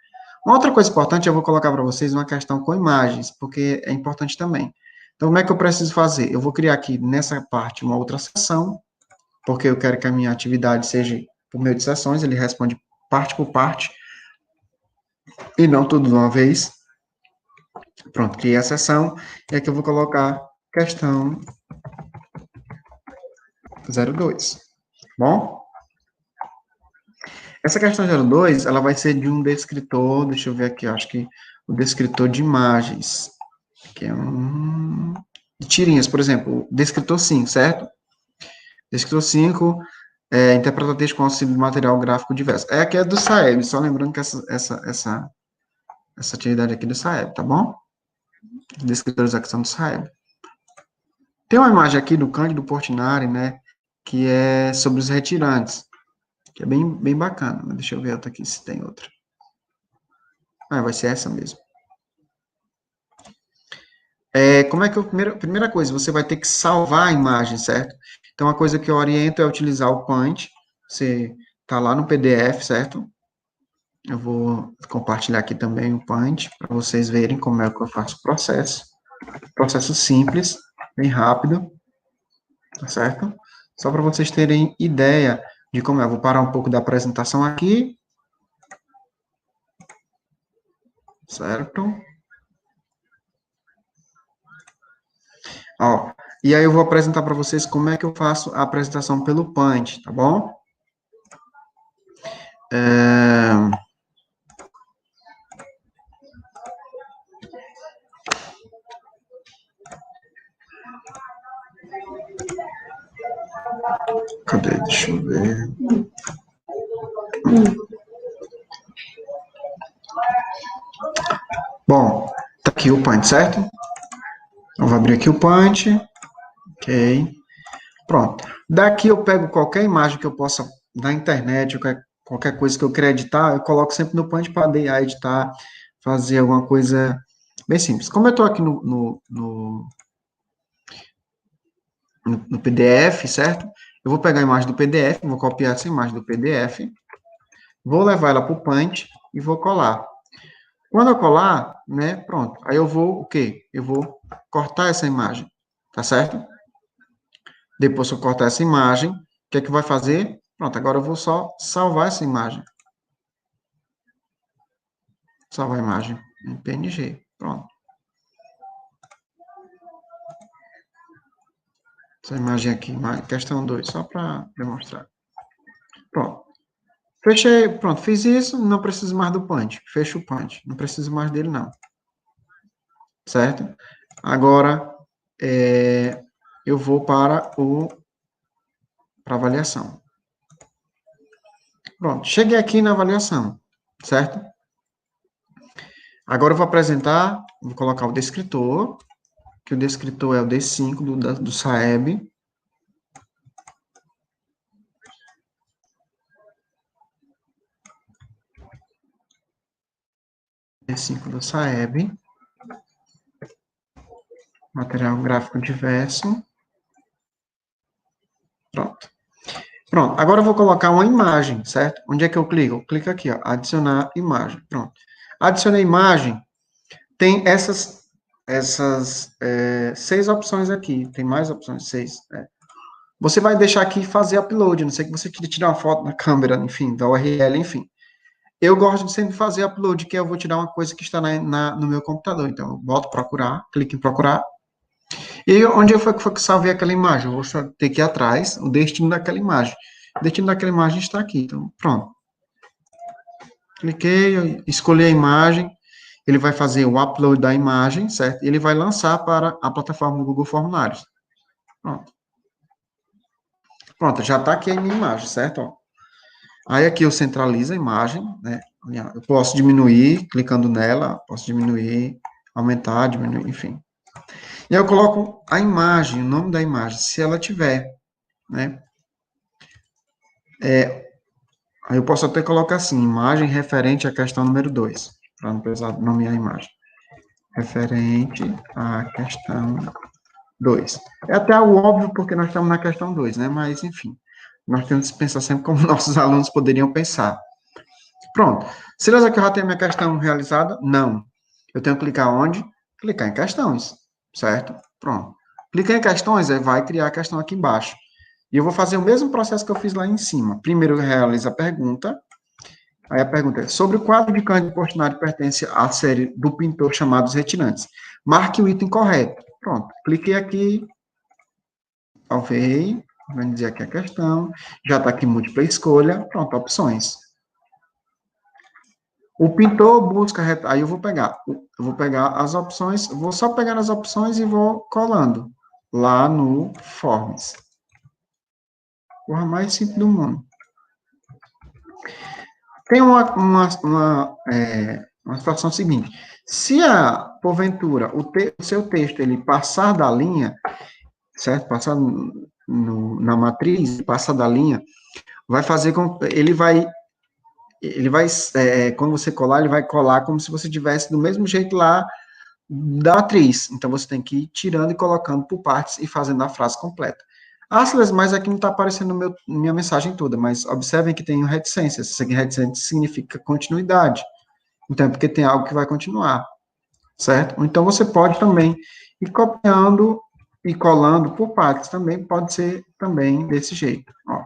Uma outra coisa importante, eu vou colocar para vocês uma questão com imagens, porque é importante também. Então, como é que eu preciso fazer? Eu vou criar aqui nessa parte uma outra seção, porque eu quero que a minha atividade seja por meio de sessões, ele responde parte por parte, e não tudo de uma vez. Pronto, criei a sessão, e aqui eu vou colocar questão 02. Bom? Essa questão 02, ela vai ser de um descritor, deixa eu ver aqui, acho que o descritor de imagens, que é de tirinhas, por exemplo, o descritor 5, certo? Descritor 5, interpreta texto com auxílio de material gráfico diverso. Aqui é do Saeb, só lembrando que essa atividade aqui é do Saeb, tá bom? Os descritores aqui são do Saeb. Tem uma imagem aqui do Cândido Portinari, né, que é sobre os retirantes, que é bem bacana. Deixa eu ver outra aqui, se tem outra. Vai ser essa mesmo. Como é que primeira coisa, você vai ter que salvar a imagem, certo? Então, a coisa que eu oriento é utilizar o Paint. Você tá lá no PDF, certo? Eu vou compartilhar aqui também o Paint, para vocês verem como é que eu faço o processo. Processo simples, bem rápido, tá certo? Só para vocês terem ideia de como é. Eu vou parar um pouco da apresentação aqui. Certo? Ó, e aí eu vou apresentar para vocês como é que eu faço a apresentação pelo Paint, tá bom? Cadê? Deixa eu ver. Bom, tá aqui o Paint, certo? Eu vou abrir aqui o Paint. Ok. Pronto. Daqui eu pego qualquer imagem que eu possa da internet, qualquer coisa que eu queira editar, eu coloco sempre no Paint para editar, fazer alguma coisa bem simples. Como eu estou aqui no PDF, certo? Eu vou pegar a imagem do PDF, vou copiar essa imagem do PDF, vou levar ela para o Paint e vou colar. Quando eu colar, né, pronto. Aí eu vou, o quê? Eu vou cortar essa imagem, tá certo? Depois que eu cortar essa imagem, o que é que vai fazer? Pronto, agora eu vou só salvar essa imagem. Salvar a imagem em PNG. Pronto. Essa imagem aqui, questão 2, só para demonstrar. Pronto. Fechei, pronto, fiz isso, não preciso mais do Paint. Fecho o Paint, não preciso mais dele não. Certo? Agora, eu vou para avaliação. Pronto, cheguei aqui na avaliação, certo? Agora eu vou apresentar, vou colocar o descritor, que o descritor é o D5 do Saeb. D5 do Saeb. Material gráfico diverso. Pronto. Pronto, agora eu vou colocar uma imagem, certo? Onde é que eu clico? Eu clico aqui, ó, adicionar imagem. Pronto. Adicionei imagem, tem essas 6 opções aqui. Tem mais opções, 6. Você vai deixar aqui fazer upload, não sei que você queira tirar uma foto na câmera, enfim, da URL, enfim. Eu gosto de sempre fazer upload, que eu vou tirar uma coisa que está no meu computador. Então, eu boto procurar, clico em procurar. E onde foi que eu salvei aquela imagem? Eu vou ter que ir atrás, o destino daquela imagem. O destino daquela imagem está aqui. Então, pronto. Cliquei, escolhi a imagem. Ele vai fazer o upload da imagem, certo? Ele vai lançar para a plataforma do Google Formulários. Pronto. Pronto, já está aqui a minha imagem, certo? Ó. Aí aqui eu centralizo a imagem, né? Eu posso diminuir, clicando nela, posso diminuir, aumentar, diminuir, enfim. E aí eu coloco a imagem, o nome da imagem, se ela tiver, né? Aí eu posso até colocar assim, imagem referente à questão número 2, para não precisar nomear a imagem. Referente à questão 2. É até algo óbvio, porque nós estamos na questão 2, né? Mas, enfim, nós temos que pensar sempre como nossos alunos poderiam pensar. Pronto. Silas, aqui eu já tenho a minha questão realizada? Não. Eu tenho que clicar onde? Clicar em questões, certo? Pronto. Clicar em questões, aí vai criar a questão aqui embaixo. E eu vou fazer o mesmo processo que eu fiz lá em cima. Primeiro eu realizo a pergunta. Aí a pergunta é, sobre o quadro de Cândido Portinari pertence à série do pintor chamados Retirantes. Marque o item correto. Pronto. Cliquei aqui. Salvei. Vamos dizer aqui a questão. Já está aqui múltipla escolha. Pronto, opções. O pintor busca, aí eu vou pegar as opções, vou só pegar as opções e vou colando lá no Forms. Porra, mais simples do mundo. Tem uma situação seguinte, se porventura, o seu texto, ele passar da linha, certo? Passar na matriz, passar da linha, vai fazer com, ele vai, quando você colar, ele vai colar como se você tivesse do mesmo jeito lá da matriz. Então, você tem que ir tirando e colocando por partes e fazendo a frase completa. Silas, mas aqui não está aparecendo minha mensagem toda, mas observem que tem reticências. Isso aqui, reticência significa continuidade. Então, é porque tem algo que vai continuar, certo? Então, você pode também ir copiando e colando por partes também, pode ser também desse jeito, ó.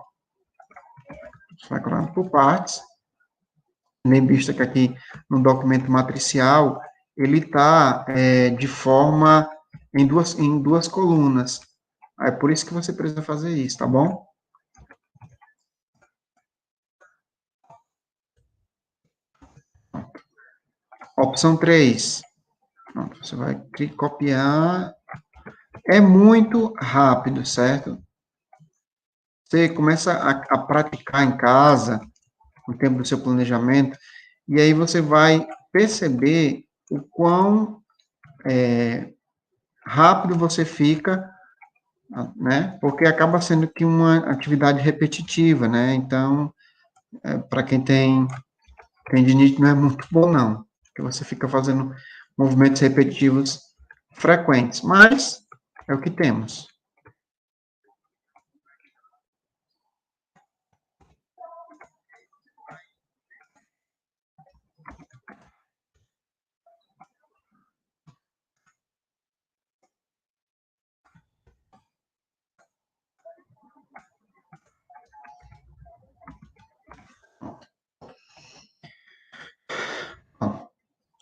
Você vai colando por partes. Nem vista que aqui no documento matricial, ele está de forma em duas colunas. É por isso que você precisa fazer isso, tá bom? Opção 3. Pronto, você vai copiar. É muito rápido, certo? Você começa a praticar em casa, no tempo do seu planejamento, e aí você vai perceber o quão rápido você fica, né? Porque acaba sendo que uma atividade repetitiva, né? Então, para quem tem tendinite não é muito bom, não, porque você fica fazendo movimentos repetitivos frequentes, mas é o que temos.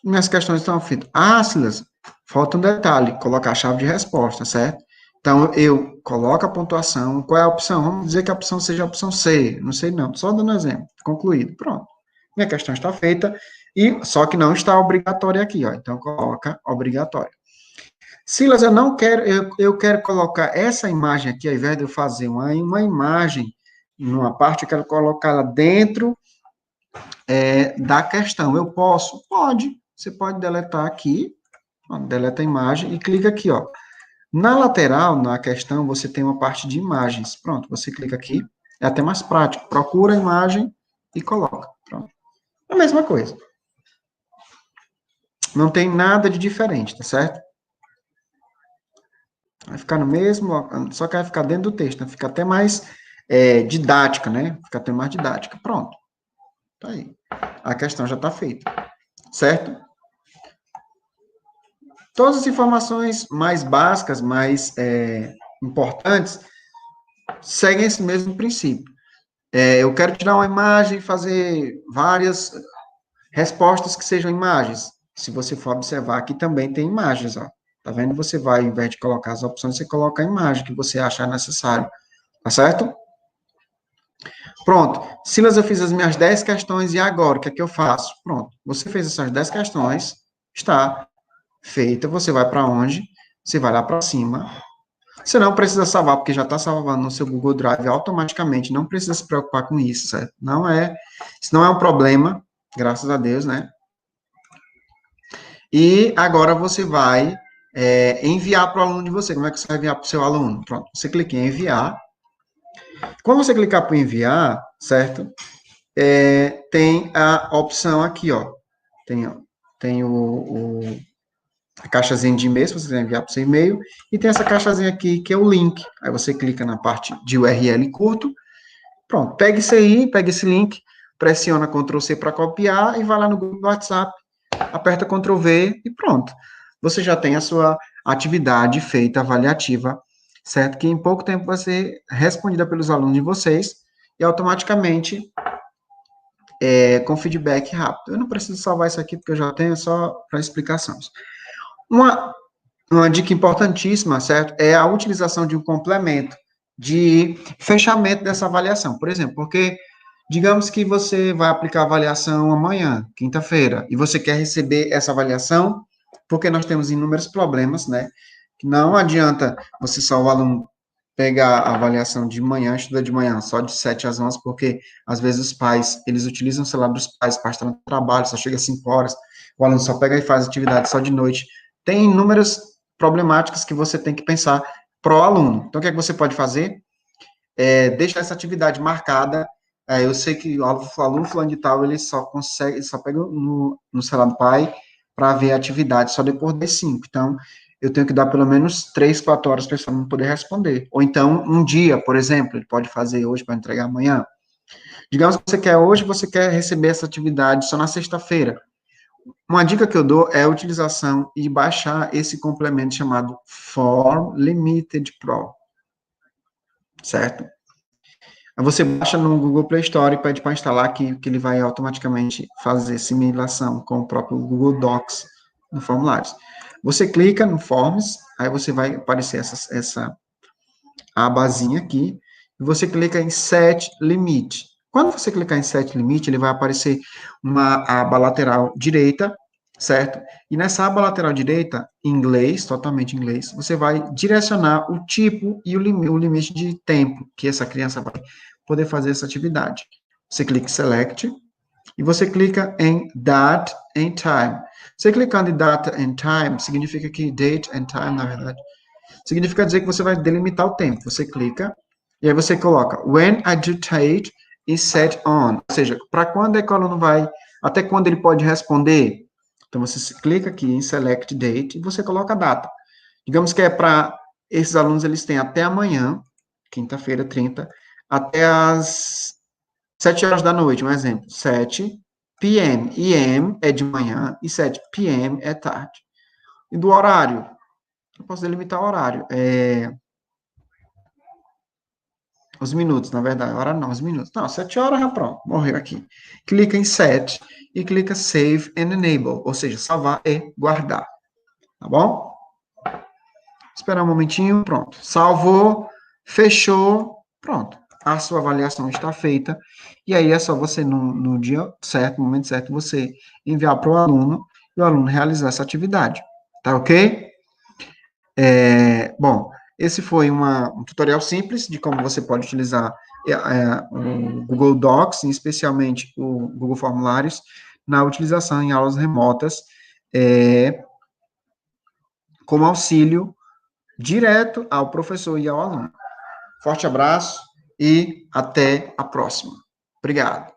Minhas questões estão feitas. Silas, falta um detalhe, colocar a chave de resposta, certo? Então, eu coloco a pontuação, qual é a opção? Vamos dizer que a opção seja a opção C, não sei não, só dando exemplo, concluído, pronto. Minha questão está feita, e só que não está obrigatória aqui, ó, então coloca obrigatório. Silas, eu não quero, eu quero colocar essa imagem aqui, ao invés de eu fazer uma imagem numa parte, eu quero colocá-la dentro da questão. Eu posso? Pode. Você pode deletar aqui, ó, deleta a imagem e clica aqui, ó. Na lateral, na questão, você tem uma parte de imagens. Pronto, você clica aqui, é até mais prático. Procura a imagem e coloca. Pronto. A mesma coisa. Não tem nada de diferente, tá certo? Vai ficar no mesmo, só que vai ficar dentro do texto, né? Fica até mais didática, né? Fica até mais didática. Pronto. Tá aí. A questão já está feita. Certo? Todas as informações mais básicas, mais importantes, seguem esse mesmo princípio. Eu quero tirar uma imagem e fazer várias respostas que sejam imagens. Se você for observar, aqui também tem imagens, ó. Tá vendo? Você vai, ao invés de colocar as opções, você coloca a imagem que você achar necessário. Tá certo? Pronto. Silas, eu fiz as minhas 10 questões e agora, o que é que eu faço? Pronto. Você fez essas 10 questões, está feita. Você vai para onde? Você vai lá para cima. Você não precisa salvar, porque já está salvando no seu Google Drive automaticamente. Não precisa se preocupar com isso, certo? Isso não é um problema, graças a Deus, né? E agora você vai enviar para o aluno de você. Como é que você vai enviar para o seu aluno? Pronto, você clica em enviar. Quando você clicar para enviar, certo? Tem a opção aqui, ó. Tem a caixazinha de e-mail, se você quiser enviar para o seu e-mail, e tem essa caixazinha aqui, que é o link. Aí você clica na parte de URL curto, pronto, pega isso aí, pega esse link, pressiona Ctrl C para copiar e vai lá no grupo do WhatsApp, aperta Ctrl V e pronto. Você já tem a sua atividade feita, avaliativa, certo? Que em pouco tempo vai ser respondida pelos alunos de vocês e automaticamente com feedback rápido. Eu não preciso salvar isso aqui porque eu já tenho, só para explicações. Uma dica importantíssima, certo? É a utilização de um complemento de fechamento dessa avaliação. Por exemplo, porque digamos que você vai aplicar a avaliação amanhã, quinta-feira, e você quer receber essa avaliação, porque nós temos inúmeros problemas, né? Não adianta você só o aluno pegar a avaliação de manhã, estudar de manhã, só de 7 às 11, porque às vezes os pais, eles utilizam o celular dos pais para estar no trabalho, só chega às 5 horas, o aluno só pega e faz atividade só de noite. Tem inúmeras problemáticas que você tem que pensar pro aluno. Então, o que é que você pode fazer? Deixar essa atividade marcada. Eu sei que o aluno fulano de tal, ele só consegue, ele só pega no celular do pai para ver a atividade só depois das 5. Então, eu tenho que dar pelo menos 3, 4 horas para esse aluno poder responder. Ou então, um dia, por exemplo, ele pode fazer hoje para entregar amanhã. Digamos que você quer hoje, você quer receber essa atividade só na sexta-feira. Uma dica que eu dou é a utilização e baixar esse complemento chamado Form Limited Pro, certo? Aí você baixa no Google Play Store e pede para instalar que ele vai automaticamente fazer similação com o próprio Google Docs no formulários. Você clica no Forms, aí você vai aparecer essa abazinha aqui, e você clica em Set Limit. Quando você clicar em Set Limit, ele vai aparecer uma aba lateral direita, certo? E nessa aba lateral direita, em inglês, totalmente em inglês, você vai direcionar o tipo e o limite de tempo que essa criança vai poder fazer essa atividade. Você clica em Select e você clica em Date and Time. Você clicando em Date and Time, significa que Date and Time, na verdade, significa dizer que você vai delimitar o tempo. Você clica e aí você coloca When a due date is set on. Ou seja, para quando é que o aluno vai, até quando ele pode responder. Então, você clica aqui em Select Date e você coloca a data. Digamos que é para esses alunos, eles têm até amanhã, quinta-feira, 30, até as 7 horas da noite, um exemplo. 7 p.m. EM é de manhã e 7 p.m. é tarde. E do horário? Eu posso delimitar o horário. Os minutos, na verdade. Hora não, os minutos. Não, 7 horas já pronto. Morreu aqui. Clica em Set e clica Save and Enable. Ou seja, salvar e guardar. Tá bom? Esperar um momentinho. Pronto. Salvou. Fechou. Pronto. A sua avaliação está feita. E aí é só você, no dia certo, no momento certo, você enviar para o aluno e o aluno realizar essa atividade. Tá ok? Bom, esse foi um tutorial simples de como você pode utilizar o Google Docs, especialmente o Google Formulários, na utilização em aulas remotas, como auxílio direto ao professor e ao aluno. Forte abraço e até a próxima. Obrigado.